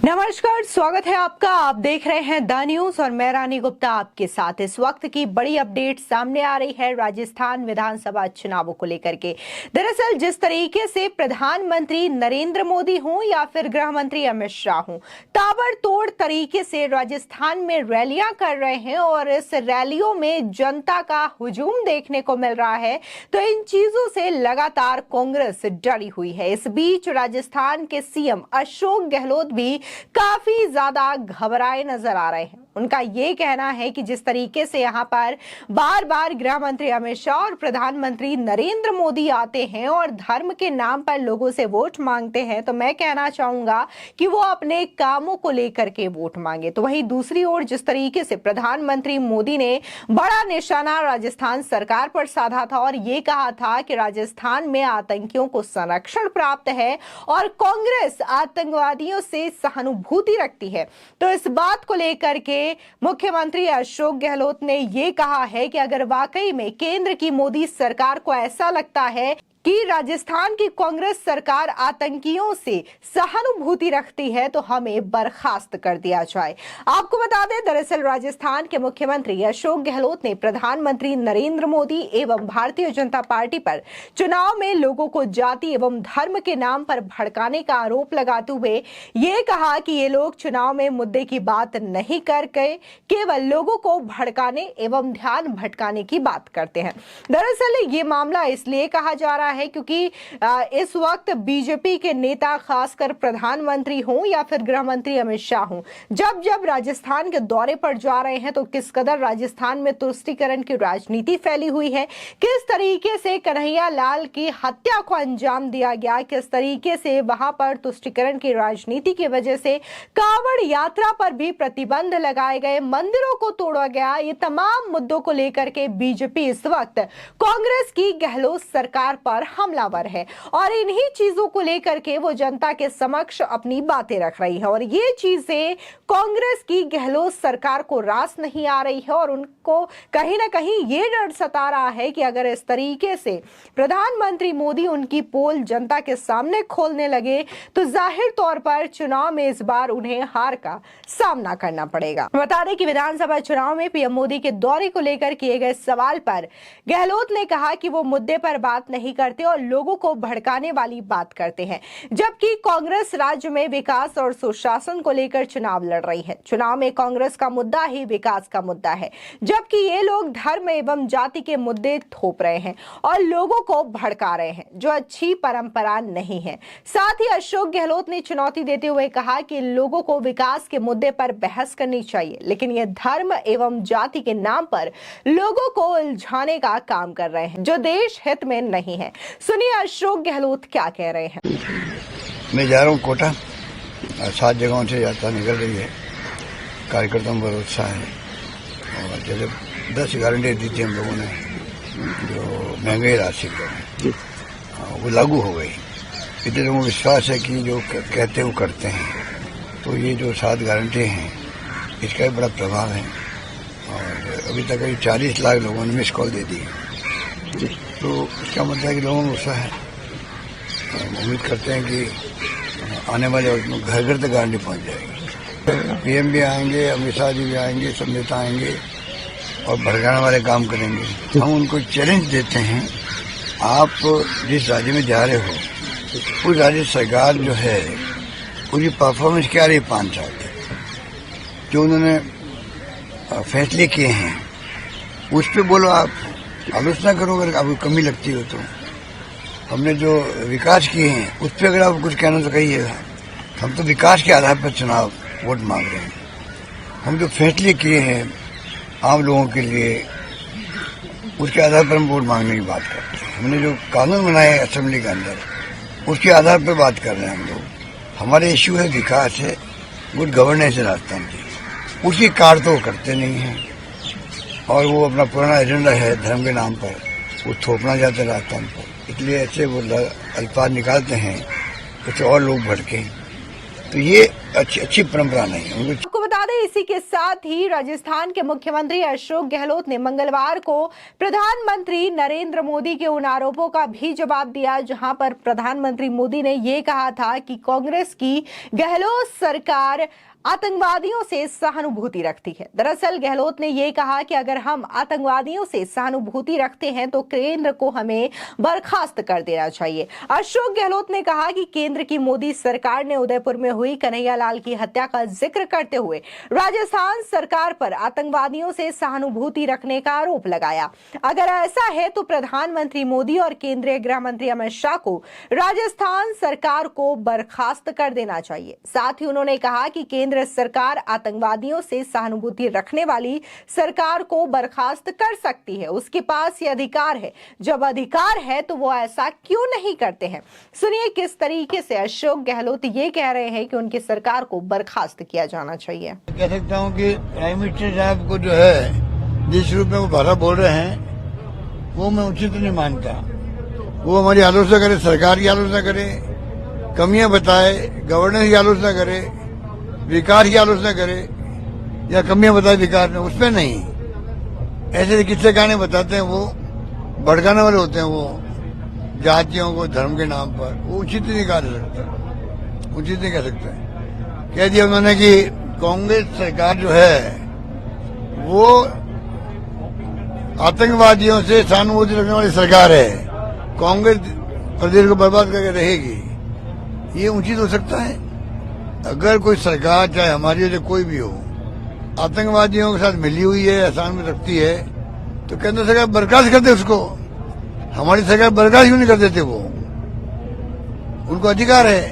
नमस्कार, स्वागत है आपका। आप देख रहे हैं द न्यूज और मैं रानी गुप्ता आपके साथ। इस वक्त की बड़ी अपडेट सामने आ रही है राजस्थान विधानसभा चुनावों को लेकर के। दरअसल जिस तरीके से प्रधानमंत्री नरेंद्र मोदी हों या फिर गृह मंत्री अमित शाह हों, ताबड़तोड़ तरीके से राजस्थान में रैलियां कर रहे हैं और इस रैलियों में जनता का हुजूम देखने को मिल रहा है, तो इन चीजों से लगातार कांग्रेस डरी हुई है। इस बीच राजस्थान के सीएम अशोक गहलोत भी काफी ज्यादा घबराए नजर आ रहे हैं। उनका ये कहना है कि जिस तरीके से यहाँ पर बार बार गृह मंत्री अमित शाह और प्रधानमंत्री नरेंद्र मोदी आते हैं और धर्म के नाम पर लोगों से वोट मांगते हैं, तो मैं कहना चाहूंगा कि वो अपने कामों को लेकर के वोट मांगे। तो वहीं दूसरी ओर जिस तरीके से प्रधानमंत्री मोदी ने बड़ा निशाना राजस्थान सरकार पर साधा था और ये कहा था कि राजस्थान में आतंकियों को संरक्षण प्राप्त है और कांग्रेस आतंकवादियों से सहानुभूति रखती है, तो इस बात को लेकर के मुख्यमंत्री अशोक गहलोत ने यह कहा है कि अगर वाकई में केंद्र की मोदी सरकार को ऐसा लगता है कि राजस्थान की कांग्रेस सरकार आतंकियों से सहानुभूति रखती है, तो हमें बर्खास्त कर दिया जाए। आपको बता दें, दरअसल राजस्थान के मुख्यमंत्री अशोक गहलोत ने प्रधानमंत्री नरेंद्र मोदी एवं भारतीय जनता पार्टी पर चुनाव में लोगों को जाति एवं धर्म के नाम पर भड़काने का आरोप लगाते हुए ये कहा कि ये लोग चुनाव में मुद्दे की बात नहीं कर गए, केवल लोगों को भड़काने एवं ध्यान भटकाने की बात करते हैं। दरअसल ये मामला इसलिए कहा जा रहा है क्योंकि इस वक्त बीजेपी के नेता, खासकर प्रधानमंत्री हों या फिर गृह मंत्री अमित शाह हों, जब जब राजस्थान के दौरे पर जा रहे हैं तो किस कदर राजस्थान में तुष्टीकरण की राजनीति फैली हुई है, किस तरीके से कन्हैया लाल की हत्या को अंजाम दिया गया, किस तरीके से वहां पर तुष्टीकरण की राजनीति की वजह से कांवड़ यात्रा पर भी प्रतिबंध लगाए गए, मंदिरों को तोड़ा गया। ये तमाम मुद्दों को लेकर के बीजेपी इस वक्त कांग्रेस की गहलोत सरकार पर हमलावर है और इन्हीं चीजों को लेकर के वो जनता के समक्ष अपनी बातें रख रही है और ये चीजें कांग्रेस की गहलोत सरकार को रास नहीं आ रही है और उनको कहीं ना कहीं ये डर सता रहा है कि अगर इस तरीके से प्रधानमंत्री मोदी उनकी पोल जनता के सामने खोलने लगे तो जाहिर तौर पर चुनाव में इस बार उन्हें हार का सामना करना पड़ेगा। बता दें कि विधानसभा चुनाव में पीएम मोदी के दौरे को लेकर किए गए सवाल पर गहलोत ने कहा कि वो मुद्दे पर बात नहीं करते और लोगों को भड़काने वाली बात करते हैं, जबकि कांग्रेस राज्य में विकास और सुशासन को लेकर चुनाव लड़ रही है। चुनाव में कांग्रेस का मुद्दा ही विकास का मुद्दा है, जबकि ये लोग धर्म एवं जाति के मुद्दे थोप रहे हैं और लोगों को भड़का रहे हैं, जो अच्छी परंपरा नहीं है। साथ ही अशोक गहलोत ने चुनौती देते हुए कहा कि लोगों को विकास के मुद्दे पर बहस करनी चाहिए, लेकिन ये धर्म एवं जाति के नाम पर लोगों को उलझाने का काम कर रहे हैं, जो देश हित में नहीं है। सुनिए अशोक गहलोत क्या कह रहे हैं। मैं जा रहा हूँ कोटा, 7 जगहों से यात्रा निकल रही है। कार्यकर्ताओं पर उत्साह है और जैसे 10 गारंटी दी थी हम लोगों ने, जो महंगाई राशि पर वो लागू हो गई। इतने लोगों को विश्वास है कि जो कहते वो करते हैं, तो ये जो 7 गारंटी हैं इसका भी बड़ा प्रभाव है और अभी तक 40 लाख लोगों ने मिस कॉल दे दी, तो इसका मतलब है कि लोगों में उत्साह है। उम्मीद करते हैं कि आने वाले वक्त में घर घर तक गारंटी पहुंच जाएगी। पीएम भी आएंगे, अमित शाह जी भी आएंगे, सब नेता आएंगे और भड़काने वाले काम करेंगे। हम उनको चैलेंज देते हैं, आप जिस राज्य में जा रहे हो उस राज्य सरकार जो है उसकी परफॉर्मेंस क्या रही 5 साल तक, जो उन्होंने फैसले किए हैं उस पर बोलो, आप आलोचना करो अगर आपको कमी लगती हो तो। हमने जो विकास किए हैं उस पर अगर आप कुछ कहना तो कहिएगा। हम तो विकास के आधार पर चुनाव वोट मांग रहे हैं। हम जो फैसले किए हैं आम लोगों के लिए उसके आधार पर हम वोट मांगने की बात करते हैं। हमने जो कानून बनाए असेंबली के अंदर उसके आधार पर बात कर रहे हैं हम लोग। हमारे इश्यू है विकास है, गुड गवर्नेंस है राजस्थान की, उसकी कार तो करते नहीं हैं और वो अपना पुराना एजेंडा है धर्म के नाम पर वो थोपना चाहते हैं राजस्थान पर, इसलिए ऐसे वो अल्फाज निकालते हैं कुछ और लोग भड़के। तो ये अच्छी परंपरा नहीं है। आपको बता बता दें इसी के साथ ही राजस्थान के मुख्यमंत्री अशोक गहलोत ने मंगलवार को प्रधानमंत्री नरेंद्र मोदी के उन आरोपों का भी जवाब दिया जहां पर प्रधानमंत्री मोदी ने यह कहा था कि कांग्रेस की गहलोत सरकार आतंकवादियों से सहानुभूति रखती है। दरअसल गहलोत ने यह कहा कि अगर हम आतंकवादियों से सहानुभूति रखते हैं तो केंद्र को हमें बर्खास्त कर देना चाहिए। अशोक गहलोत ने कहा कि केंद्र की मोदी सरकार ने उदयपुर में हुई कन्हैयालाल की हत्या का जिक्र करते हुए राजस्थान सरकार पर आतंकवादियों से सहानुभूति रखने का आरोप लगाया। अगर ऐसा है तो प्रधानमंत्री मोदी और केंद्रीय गृह मंत्री अमित शाह को राजस्थान सरकार को बर्खास्त कर देना चाहिए। साथ ही उन्होंने कहा कि केंद्र सरकार आतंकवादियों से सहानुभूति रखने वाली सरकार को बर्खास्त कर सकती है, उसके पास ये अधिकार है। जब अधिकार है तो वो ऐसा क्यों नहीं करते हैं। सुनिए किस तरीके से अशोक गहलोत ये कह रहे हैं कि उनकी सरकार को बर्खास्त किया जाना चाहिए। कह सकता हूँ कि प्राइम मिनिस्टर साहब को जो है जिस रूप में वो भाषा बोल रहे हैं वो मैं उचित नहीं मानता। वो हमारी आलोचना करे, सरकार की आलोचना करे, कमियां बताए, गवर्नेंस की आलोचना करे, विकास की आलोचना करे या कमियां बताए विकास में, उसमें नहीं। ऐसे किस्से गाने बताते हैं वो भड़काने वाले होते हैं, वो जातियों को धर्म के नाम पर। वो उचित नहीं कह सकता, उचित नहीं कह सकता। कह दिया उन्होंने कि कांग्रेस सरकार जो है वो आतंकवादियों से सहानुभूति रखने वाली सरकार है, कांग्रेस प्रदेश को बर्बाद करके रहेगी। ये उचित हो सकता है? अगर कोई सरकार चाहे हमारी हो चाहे कोई भी हो आतंकवादियों के साथ मिली हुई है, एहसान में रखती है, तो केंद्र सरकार बर्खास्त कर दे उसको। हमारी सरकार बर्खास्त क्यों नहीं कर देते? वो उनको अधिकार है।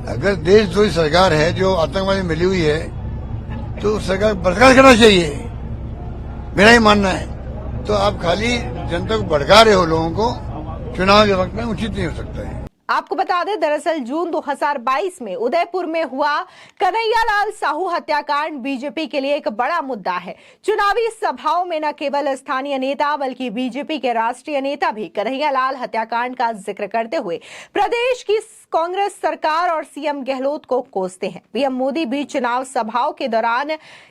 अगर देशद्रोही सरकार है जो आतंकवादी मिली हुई है तो सरकार बर्खास्त करना चाहिए, मेरा ही मानना है। तो आप खाली जनता को भड़का रहे हो, लोगों को चुनाव के वक्त में, उचित नहीं हो सकता है। आपको बता दें दरअसल जून 2022 में उदयपुर में हुआ कन्हैयालाल साहू हत्याकांड बीजेपी के लिए एक बड़ा मुद्दा है। चुनावी सभाओं में न केवल स्थानीय नेता बल्कि बीजेपी के राष्ट्रीय नेता भी कन्हैयालाल हत्याकांड का जिक्र करते हुए प्रदेश की कांग्रेस सरकार और सीएम गहलोत को कोसते हैं। पीएम मोदी भी चुनाव सभाओं के दौरान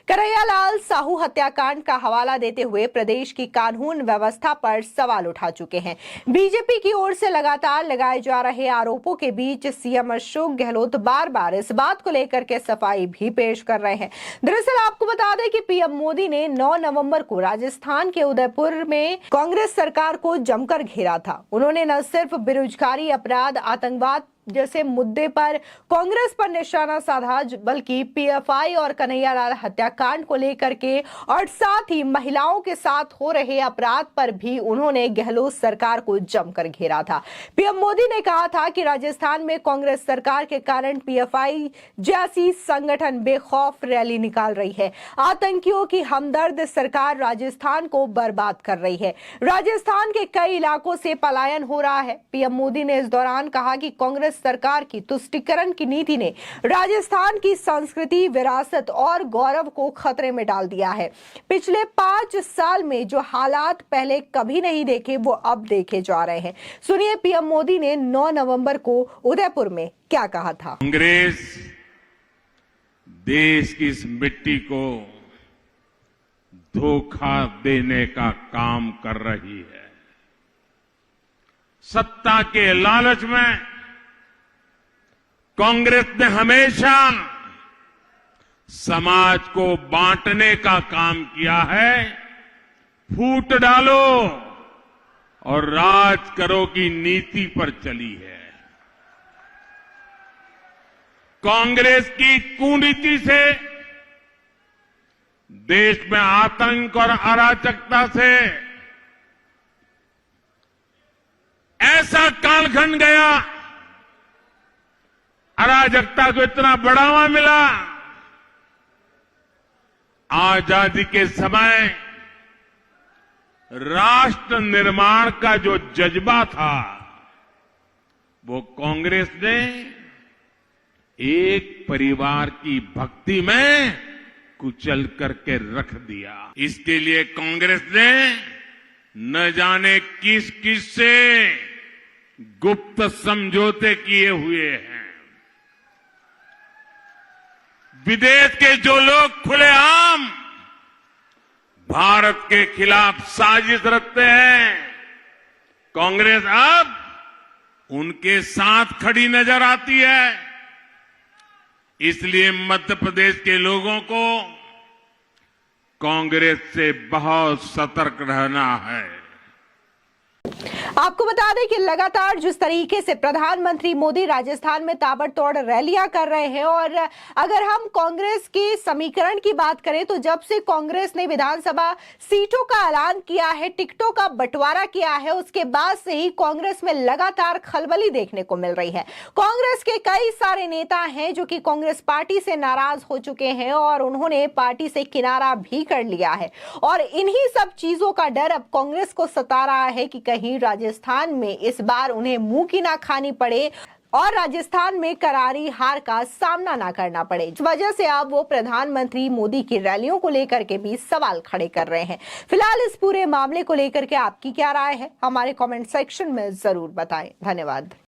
कन्हैयालाल साहू हत्याकांड का हवाला देते हुए प्रदेश की कानून व्यवस्था पर सवाल उठा चुके हैं। बीजेपी की ओर से लगातार लगाए जा रहे आरोपों के बीच सीएम अशोक गहलोत बार बार इस बात को लेकर के सफाई भी पेश कर रहे हैं। दरअसल आपको बता दें कि पीएम मोदी ने 9 नवंबर को राजस्थान के उदयपुर में कांग्रेस सरकार को जमकर घेरा था। उन्होंने न सिर्फ बेरोजगारी, अपराध, आतंकवाद जैसे मुद्दे पर कांग्रेस पर निशाना साधा बल्कि पीएफआई और कन्हैयालाल हत्याकांड को लेकर के और साथ ही महिलाओं के साथ हो रहे अपराध पर भी उन्होंने गहलोत सरकार को जमकर घेरा था। पीएम मोदी ने कहा था कि राजस्थान में कांग्रेस सरकार के कारण पीएफआई जैसी संगठन बेखौफ रैली निकाल रही है। आतंकियों की हमदर्द सरकार राजस्थान को बर्बाद कर रही है। राजस्थान के कई इलाकों से पलायन हो रहा है। पीएम मोदी ने इस दौरान कहा कि कांग्रेस सरकार की तुष्टीकरण की नीति ने राजस्थान की संस्कृति, विरासत और गौरव को खतरे में डाल दिया है। पिछले 5 साल में जो हालात पहले कभी नहीं देखे वो अब देखे जा रहे हैं। सुनिए पीएम मोदी ने 9 नवंबर को उदयपुर में क्या कहा था। कांग्रेस देश की इस मिट्टी को धोखा देने का काम कर रही है। सत्ता के लालच में कांग्रेस ने हमेशा समाज को बांटने का काम किया है। फूट डालो और राज करो की नीति पर चली है। कांग्रेस की कुनीति से देश में आतंक और अराजकता से ऐसा कालखंड गया, अराजकता को इतना बढ़ावा मिला। आजादी के समय राष्ट्र निर्माण का जो जज्बा था वो कांग्रेस ने एक परिवार की भक्ति में कुचल करके रख दिया। इसके लिए कांग्रेस ने न जाने किस किस से गुप्त समझौते किए हुए हैं। विदेश के जो लोग खुलेआम भारत के खिलाफ साजिश रखते हैं, कांग्रेस अब उनके साथ खड़ी नजर आती है। इसलिए मध्य प्रदेश के लोगों को कांग्रेस से बहुत सतर्क रहना है। आपको बता दें कि लगातार जिस तरीके से प्रधानमंत्री मोदी राजस्थान में ताबड़तोड़ रैलियां कर रहे हैं, और अगर हम कांग्रेस के समीकरण की बात करें तो जब से कांग्रेस ने विधानसभा सीटों का ऐलान किया है, टिकटों का बंटवारा किया है, उसके बाद से ही कांग्रेस में लगातार खलबली देखने को मिल रही है। कांग्रेस के कई सारे नेता हैं जो कि कांग्रेस पार्टी से नाराज हो चुके हैं और उन्होंने पार्टी से किनारा भी कर लिया है, और इन्हीं सब चीजों का डर अब कांग्रेस को सता रहा है कि कहीं राजस्थान में इस बार उन्हें मुंह की ना खानी पड़े और राजस्थान में करारी हार का सामना ना करना पड़े। इस वजह से अब वो प्रधानमंत्री मोदी की रैलियों को लेकर के भी सवाल खड़े कर रहे हैं। फिलहाल इस पूरे मामले को लेकर के आपकी क्या राय है, हमारे कमेंट सेक्शन में जरूर बताएं। धन्यवाद।